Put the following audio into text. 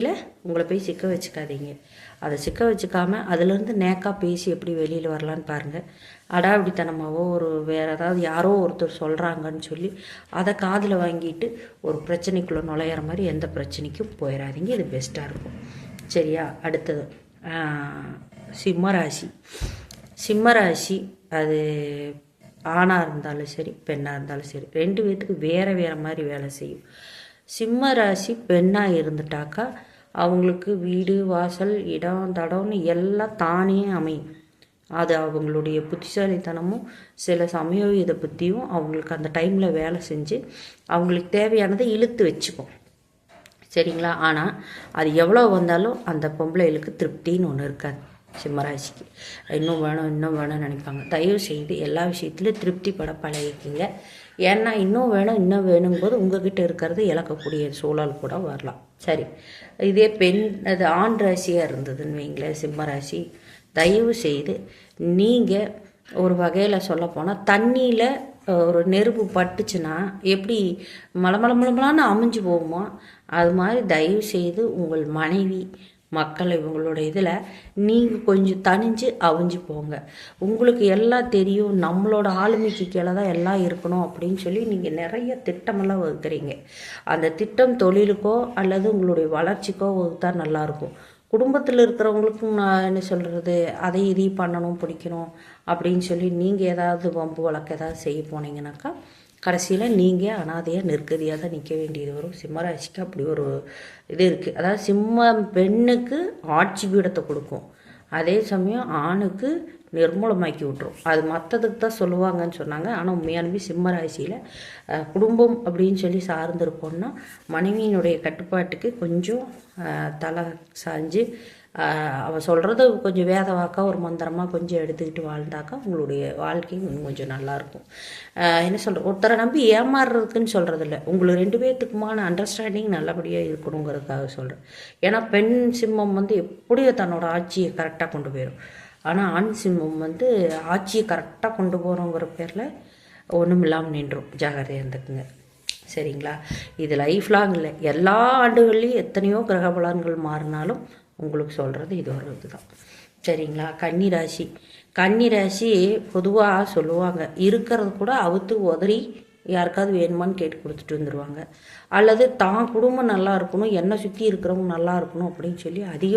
இல்லை உங்களை போய் சிக்க வச்சுக்காதீங்க. அதை சிக்க வச்சுக்காமல் அதுலேருந்து நேக்காக பேசி எப்படி வெளியில் வரலான்னு பாருங்கள். அடாவடித்தனமாவோ வேறு ஏதாவது யாரோ ஒருத்தர் சொல்கிறாங்கன்னு சொல்லி அதை காதில் வாங்கிட்டு ஒரு பிரச்சனைக்குள்ளே நுழையிற மாதிரி எந்த பிரச்சனைக்கும் போயிடாதீங்க. இது பெஸ்ட்டாக இருக்கும். சரியா? அடுத்தது சிம்மராசி. சிம்மராசி அது ஆணாக இருந்தாலும் சரி பெண்ணாக இருந்தாலும் சரி 2 பேத்துக்கு வேறு மாதிரி வேலை செய்யும். சிம்மராசி பெண்ணாக இருந்துட்டாக்கா அவங்களுக்கு வீடு வாசல் இடம் தடம்னு எல்லாம் தானே அமையும். அது அவங்களுடைய புத்திசாலித்தனமும் சில சமயம் இதை பற்றியும் அவங்களுக்கு அந்த டைமில் வேலை செஞ்சு அவங்களுக்கு தேவையானதை இழுத்து வச்சுக்கும். சரிங்களா? ஆனால் அது எவ்வளோ வந்தாலும் அந்த பொம்பளைகளுக்கு திருப்தின்னு ஒன்று இருக்காது. சிம்மராசிக்கு இன்னும் வேணும்னு நினைப்பாங்க. தயவு செய்து எல்லா விஷயத்துலையும் திருப்திப்பட பழகிக்கிங்க. ஏன்னா இன்னும் வேணுங்கும்போது உங்ககிட்ட இருக்கிறது இழக்கக்கூடிய சூழல் கூட வரலாம். சரி, இதே அது ஆண் ராசியாக இருந்ததுன்னு வைங்களேன், சிம்மராசி, தயவு செய்து நீங்கள் ஒரு வகையில் சொல்லப்போனால் தண்ணியில் ஒரு நெருப்பு பட்டுச்சுன்னா எப்படி மலமளமளமலான்னு அமைஞ்சு போகுமோ அது மாதிரி தயவு செய்து உங்கள் மனைவி மக்கள் இவங்களோட இதில் நீங்கள் கொஞ்சம் தனிஞ்சு அவிஞ்சு போங்க. உங்களுக்கு எல்லாம் தெரியும், நம்மளோட ஆளுமைக்கு கீழே தான் எல்லாம் இருக்கணும் அப்படின்னு சொல்லி நீங்கள் நிறைய திட்டமெல்லாம் வகுக்கிறீங்க. அந்த திட்டம் தொழிலுக்கோ அல்லது உங்களுடைய வளர்ச்சிக்கோ வகுத்தா நல்லாயிருக்கும். குடும்பத்தில் இருக்கிறவங்களுக்கும் நான் என்ன சொல்கிறது, அதை இதையும் பண்ணணும் பிடிக்கணும் அப்படின்னு சொல்லி நீங்கள் ஏதாவது வம்பு வழக்கு ஏதாவது செய்ய போனீங்கன்னாக்கா கடைசியில் நீங்கள் அனாதையாக நிற்கதியாக தான் நிற்க வேண்டியது வரும். சிம்மராசிக்கு அப்படி ஒரு இது இருக்குது. அதாவது பெண்ணுக்கு ஆட்சி பீடத்தை கொடுக்கும், அதே சமயம் ஆணுக்கு நிர்மூலமாக்கி விட்டுரும். அது மற்றதுக்கு தான் சொல்லுவாங்கன்னு சொன்னாங்க. ஆனால் உண்மையாலுமே சிம்மராசியில் குடும்பம் அப்படின்னு சொல்லி சார்ந்திருப்போம்னா மனைவியினுடைய கட்டுப்பாட்டுக்கு கொஞ்சம் தலை சாஞ்சு அவள் சொல்கிறது கொஞ்சம் வேத வாக்கா ஒரு மந்திரமாக கொஞ்சம் எடுத்துக்கிட்டு வாழ்ந்தாக்கா உங்களுடைய வாழ்க்கை இன்னும் கொஞ்சம் நல்லாயிருக்கும். என்ன சொல்கிற, ஒருத்தரை நம்பி ஏமாறுறதுக்குன்னு சொல்கிறது இல்லை, உங்களுக்கு 2 பேர்த்துக்குமான அண்டர்ஸ்டாண்டிங் நல்லபடியாக இருக்கணுங்கிறதுக்காக சொல்கிறேன். ஏன்னா பெண் சிம்மம் எப்படியோ தன்னோட ஆட்சியை கரெக்டாக கொண்டு போயிடும். ஆனால் ஆண் சிம்மம் ஆட்சியை கரெக்டாக கொண்டு போகிறோங்கிற பேரில் ஒன்றும் இல்லாமல் நின்றும். ஜாகிரதையாக இருந்துக்குங்க. சரிங்களா? இது லைஃப் லாங் இல்லை, எல்லா ஆண்டுகள்லேயும் எத்தனையோ கிரக பலன்கள் மாறினாலும் உங்களுக்கு சொல்கிறது இது ஒரு இதுதான். சரிங்களா? கன்னிராசி. கன்னிராசி பொதுவாக சொல்லுவாங்க, இருக்கிறது கூட அவுத்து உதறி யாருக்காவது வேணுமான்னு கேட்டு கொடுத்துட்டு வந்துடுவாங்க. அல்லது தான் குடும்பம் நல்லா இருக்கணும், என்னை சுற்றி இருக்கிறவங்க நல்லா இருக்கணும் அப்படின்னு சொல்லி அதிக